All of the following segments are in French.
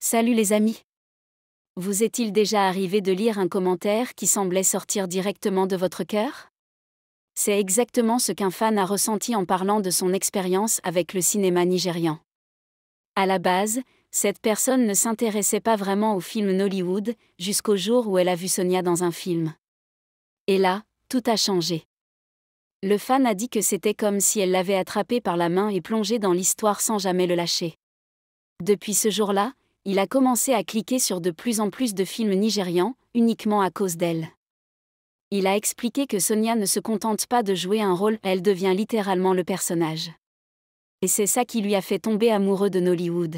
Salut les amis. Vous est-il déjà arrivé de lire un commentaire qui semblait sortir directement de votre cœur? C'est exactement ce qu'un fan a ressenti en parlant de son expérience avec le cinéma nigérian. À la base, cette personne ne s'intéressait pas vraiment aux films Nollywood, jusqu'au jour où elle a vu Sonia dans un film. Et là, tout a changé. Le fan a dit que c'était comme si elle l'avait attrapé par la main et plongé dans l'histoire sans jamais le lâcher. Depuis ce jour-là, il a commencé à cliquer sur de plus en plus de films nigérians, uniquement à cause d'elle. Il a expliqué que Sonia ne se contente pas de jouer un rôle, elle devient littéralement le personnage. Et c'est ça qui lui a fait tomber amoureux de Nollywood.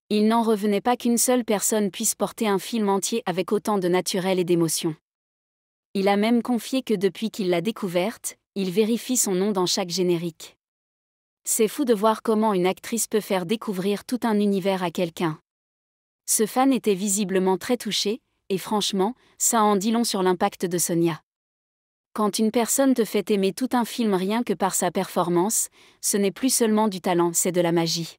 Il n'en revenait pas qu'une seule personne puisse porter un film entier avec autant de naturel et d'émotion. Il a même confié que depuis qu'il l'a découverte, il vérifie son nom dans chaque générique. C'est fou de voir comment une actrice peut faire découvrir tout un univers à quelqu'un. Ce fan était visiblement très touché, et franchement, ça en dit long sur l'impact de Sonia. Quand une personne te fait aimer tout un film rien que par sa performance, ce n'est plus seulement du talent, c'est de la magie.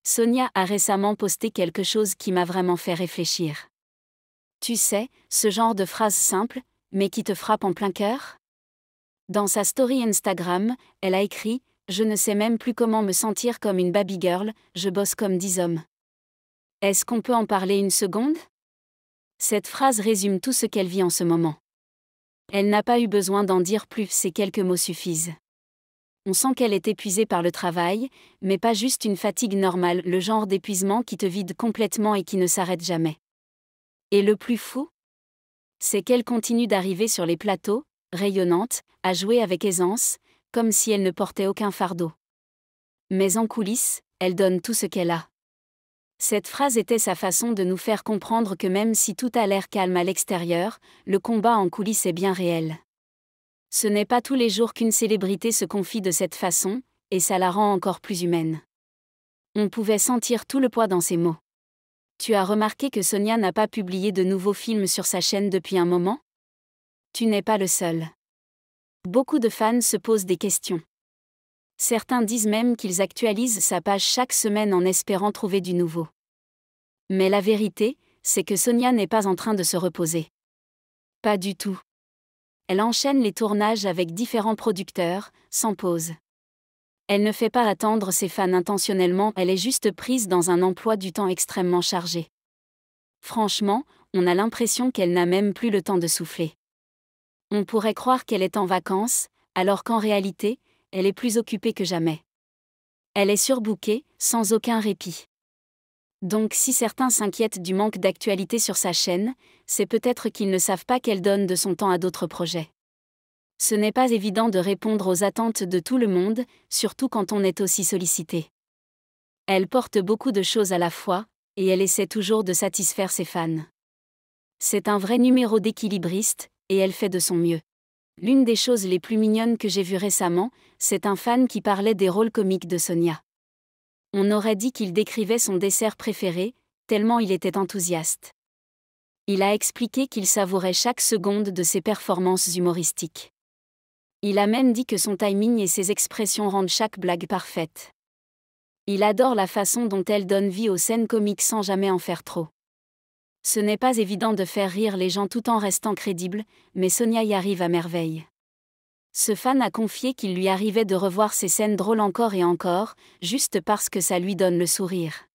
Sonia a récemment posté quelque chose qui m'a vraiment fait réfléchir. Tu sais, ce genre de phrase simple, mais qui te frappe en plein cœur? Dans sa story Instagram, elle a écrit « Je ne sais même plus comment me sentir comme une baby girl, je bosse comme 10 hommes ». Est-ce qu'on peut en parler une seconde? Cette phrase résume tout ce qu'elle vit en ce moment. Elle n'a pas eu besoin d'en dire plus, ces quelques mots suffisent. On sent qu'elle est épuisée par le travail, mais pas juste une fatigue normale, le genre d'épuisement qui te vide complètement et qui ne s'arrête jamais. Et le plus fou? C'est qu'elle continue d'arriver sur les plateaux, rayonnante, à jouer avec aisance, comme si elle ne portait aucun fardeau. Mais en coulisses, elle donne tout ce qu'elle a. Cette phrase était sa façon de nous faire comprendre que même si tout a l'air calme à l'extérieur, le combat en coulisses est bien réel. Ce n'est pas tous les jours qu'une célébrité se confie de cette façon, et ça la rend encore plus humaine. On pouvait sentir tout le poids dans ses mots. Tu as remarqué que Sonia n'a pas publié de nouveaux films sur sa chaîne depuis un moment? Tu n'es pas le seul. Beaucoup de fans se posent des questions. Certains disent même qu'ils actualisent sa page chaque semaine en espérant trouver du nouveau. Mais la vérité, c'est que Sonia n'est pas en train de se reposer. Pas du tout. Elle enchaîne les tournages avec différents producteurs, sans pause. Elle ne fait pas attendre ses fans intentionnellement, elle est juste prise dans un emploi du temps extrêmement chargé. Franchement, on a l'impression qu'elle n'a même plus le temps de souffler. On pourrait croire qu'elle est en vacances, alors qu'en réalité, elle est plus occupée que jamais. Elle est surbookée, sans aucun répit. Donc si certains s'inquiètent du manque d'actualité sur sa chaîne, c'est peut-être qu'ils ne savent pas qu'elle donne de son temps à d'autres projets. Ce n'est pas évident de répondre aux attentes de tout le monde, surtout quand on est aussi sollicité. Elle porte beaucoup de choses à la fois, et elle essaie toujours de satisfaire ses fans. C'est un vrai numéro d'équilibriste, et elle fait de son mieux. L'une des choses les plus mignonnes que j'ai vues récemment, c'est un fan qui parlait des rôles comiques de Sonia. On aurait dit qu'il décrivait son dessert préféré, tellement il était enthousiaste. Il a expliqué qu'il savourait chaque seconde de ses performances humoristiques. Il a même dit que son timing et ses expressions rendent chaque blague parfaite. Il adore la façon dont elle donne vie aux scènes comiques sans jamais en faire trop. Ce n'est pas évident de faire rire les gens tout en restant crédible, mais Sonia y arrive à merveille. Ce fan a confié qu'il lui arrivait de revoir ces scènes drôles encore et encore, juste parce que ça lui donne le sourire.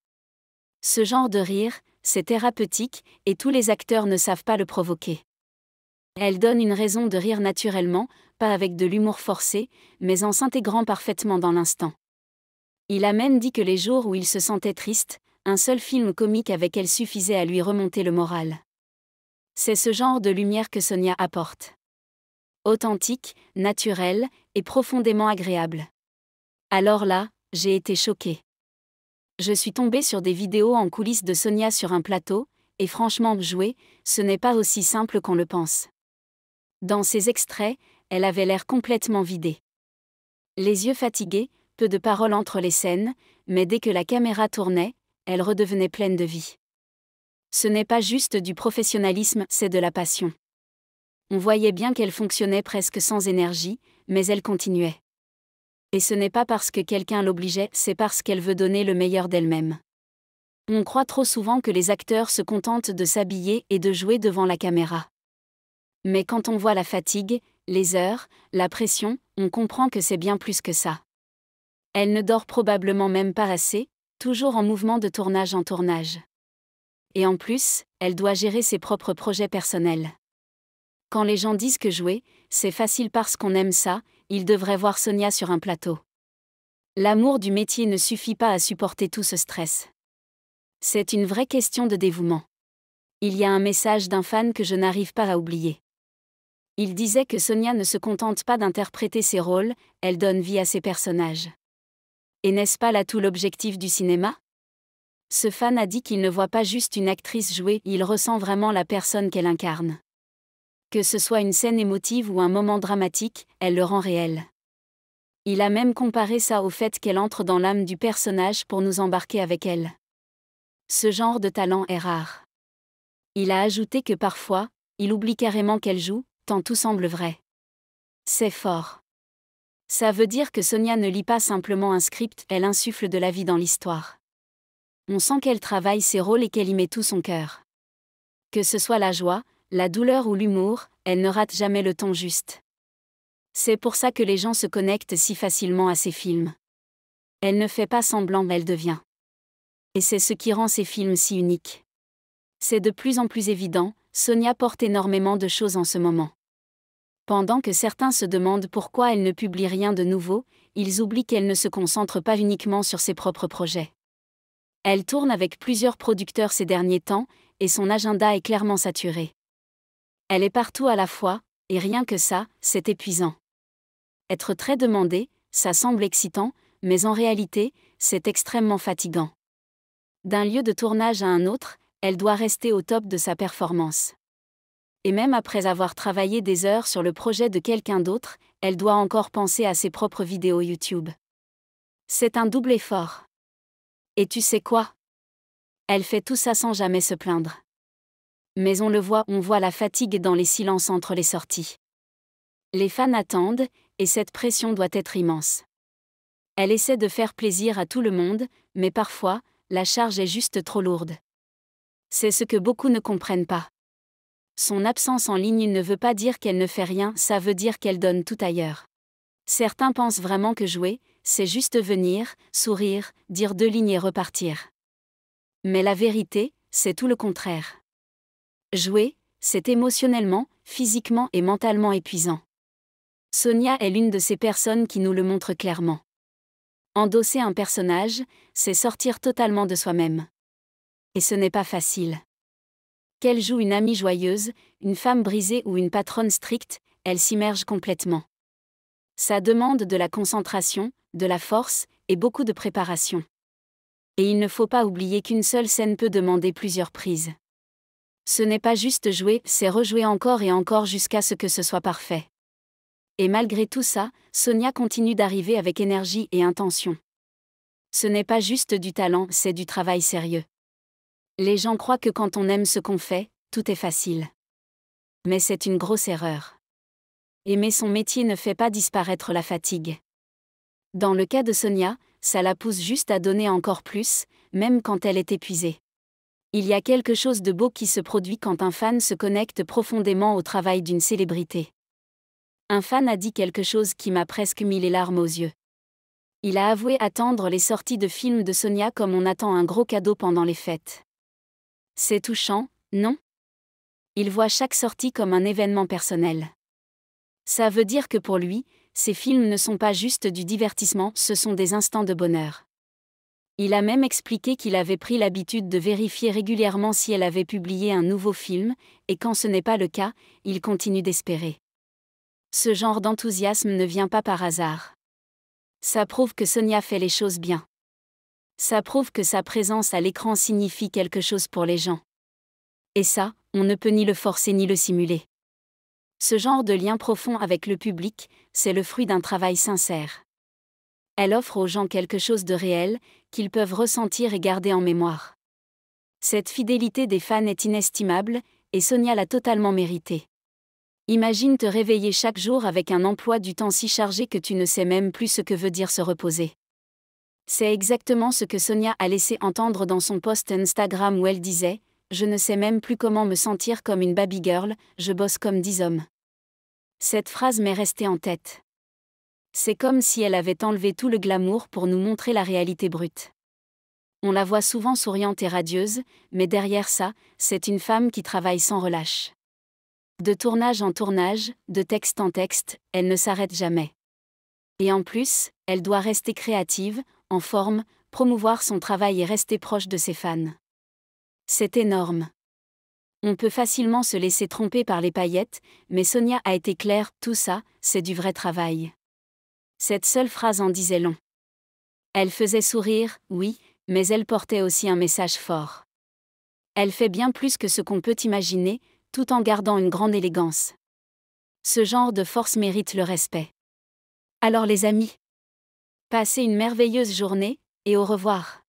Ce genre de rire, c'est thérapeutique, et tous les acteurs ne savent pas le provoquer. Elle donne une raison de rire naturellement, pas avec de l'humour forcé, mais en s'intégrant parfaitement dans l'instant. Il a même dit que les jours où il se sentait triste, un seul film comique avec elle suffisait à lui remonter le moral. C'est ce genre de lumière que Sonia apporte. Authentique, naturelle, et profondément agréable. Alors là, j'ai été choquée. Je suis tombée sur des vidéos en coulisses de Sonia sur un plateau, et franchement jouer, ce n'est pas aussi simple qu'on le pense. Dans ces extraits, elle avait l'air complètement vidée. Les yeux fatigués, peu de paroles entre les scènes, mais dès que la caméra tournait, elle redevenait pleine de vie. Ce n'est pas juste du professionnalisme, c'est de la passion. On voyait bien qu'elle fonctionnait presque sans énergie, mais elle continuait. Et ce n'est pas parce que quelqu'un l'obligeait, c'est parce qu'elle veut donner le meilleur d'elle-même. On croit trop souvent que les acteurs se contentent de s'habiller et de jouer devant la caméra. Mais quand on voit la fatigue, les heures, la pression, on comprend que c'est bien plus que ça. Elle ne dort probablement même pas assez, toujours en mouvement de tournage en tournage. Et en plus, elle doit gérer ses propres projets personnels. Quand les gens disent que jouer, c'est facile parce qu'on aime ça, ils devraient voir Sonia sur un plateau. L'amour du métier ne suffit pas à supporter tout ce stress. C'est une vraie question de dévouement. Il y a un message d'un fan que je n'arrive pas à oublier. Il disait que Sonia ne se contente pas d'interpréter ses rôles, elle donne vie à ses personnages. Et n'est-ce pas là tout l'objectif du cinéma ? Ce fan a dit qu'il ne voit pas juste une actrice jouer, il ressent vraiment la personne qu'elle incarne. Que ce soit une scène émotive ou un moment dramatique, elle le rend réel. Il a même comparé ça au fait qu'elle entre dans l'âme du personnage pour nous embarquer avec elle. Ce genre de talent est rare. Il a ajouté que parfois, il oublie carrément qu'elle joue, tant tout semble vrai. C'est fort. Ça veut dire que Sonia ne lit pas simplement un script, elle insuffle de la vie dans l'histoire. On sent qu'elle travaille ses rôles et qu'elle y met tout son cœur. Que ce soit la joie, la douleur ou l'humour, elle ne rate jamais le ton juste. C'est pour ça que les gens se connectent si facilement à ses films. Elle ne fait pas semblant, elle devient. Et c'est ce qui rend ces films si uniques. C'est de plus en plus évident, Sonia porte énormément de choses en ce moment. Pendant que certains se demandent pourquoi elle ne publie rien de nouveau, ils oublient qu'elle ne se concentre pas uniquement sur ses propres projets. Elle tourne avec plusieurs producteurs ces derniers temps, et son agenda est clairement saturé. Elle est partout à la fois, et rien que ça, c'est épuisant. Être très demandée, ça semble excitant, mais en réalité, c'est extrêmement fatigant. D'un lieu de tournage à un autre, elle doit rester au top de sa performance. Et même après avoir travaillé des heures sur le projet de quelqu'un d'autre, elle doit encore penser à ses propres vidéos YouTube. C'est un double effort. Et tu sais quoi ? Elle fait tout ça sans jamais se plaindre. Mais on voit la fatigue dans les silences entre les sorties. Les fans attendent, et cette pression doit être immense. Elle essaie de faire plaisir à tout le monde, mais parfois, la charge est juste trop lourde. C'est ce que beaucoup ne comprennent pas. Son absence en ligne ne veut pas dire qu'elle ne fait rien, ça veut dire qu'elle donne tout ailleurs. Certains pensent vraiment que jouer, c'est juste venir, sourire, dire 2 lignes et repartir. Mais la vérité, c'est tout le contraire. Jouer, c'est émotionnellement, physiquement et mentalement épuisant. Sonia est l'une de ces personnes qui nous le montre clairement. Endosser un personnage, c'est sortir totalement de soi-même. Et ce n'est pas facile. Qu'elle joue une amie joyeuse, une femme brisée ou une patronne stricte, elle s'immerge complètement. Ça demande de la concentration, de la force, et beaucoup de préparation. Et il ne faut pas oublier qu'une seule scène peut demander plusieurs prises. Ce n'est pas juste jouer, c'est rejouer encore et encore jusqu'à ce que ce soit parfait. Et malgré tout ça, Sonia continue d'arriver avec énergie et intention. Ce n'est pas juste du talent, c'est du travail sérieux. Les gens croient que quand on aime ce qu'on fait, tout est facile. Mais c'est une grosse erreur. Aimer son métier ne fait pas disparaître la fatigue. Dans le cas de Sonia, ça la pousse juste à donner encore plus, même quand elle est épuisée. Il y a quelque chose de beau qui se produit quand un fan se connecte profondément au travail d'une célébrité. Un fan a dit quelque chose qui m'a presque mis les larmes aux yeux. Il a avoué attendre les sorties de films de Sonia comme on attend un gros cadeau pendant les fêtes. C'est touchant, non ? Il voit chaque sortie comme un événement personnel. Ça veut dire que pour lui, ces films ne sont pas juste du divertissement, ce sont des instants de bonheur. Il a même expliqué qu'il avait pris l'habitude de vérifier régulièrement si elle avait publié un nouveau film, et quand ce n'est pas le cas, il continue d'espérer. Ce genre d'enthousiasme ne vient pas par hasard. Ça prouve que Sonia fait les choses bien. Ça prouve que sa présence à l'écran signifie quelque chose pour les gens. Et ça, on ne peut ni le forcer ni le simuler. Ce genre de lien profond avec le public, c'est le fruit d'un travail sincère. Elle offre aux gens quelque chose de réel, qu'ils peuvent ressentir et garder en mémoire. Cette fidélité des fans est inestimable, et Sonia l'a totalement méritée. Imagine te réveiller chaque jour avec un emploi du temps si chargé que tu ne sais même plus ce que veut dire se reposer. C'est exactement ce que Sonia a laissé entendre dans son post Instagram où elle disait « Je ne sais même plus comment me sentir comme une baby girl, je bosse comme 10 hommes ». Cette phrase m'est restée en tête. C'est comme si elle avait enlevé tout le glamour pour nous montrer la réalité brute. On la voit souvent souriante et radieuse, mais derrière ça, c'est une femme qui travaille sans relâche. De tournage en tournage, de texte en texte, elle ne s'arrête jamais. Et en plus, elle doit rester créative, en forme, promouvoir son travail et rester proche de ses fans. C'est énorme. On peut facilement se laisser tromper par les paillettes, mais Sonia a été claire, tout ça, c'est du vrai travail. Cette seule phrase en disait long. Elle faisait sourire, oui, mais elle portait aussi un message fort. Elle fait bien plus que ce qu'on peut imaginer, tout en gardant une grande élégance. Ce genre de force mérite le respect. Alors les amis, passez une merveilleuse journée, et au revoir.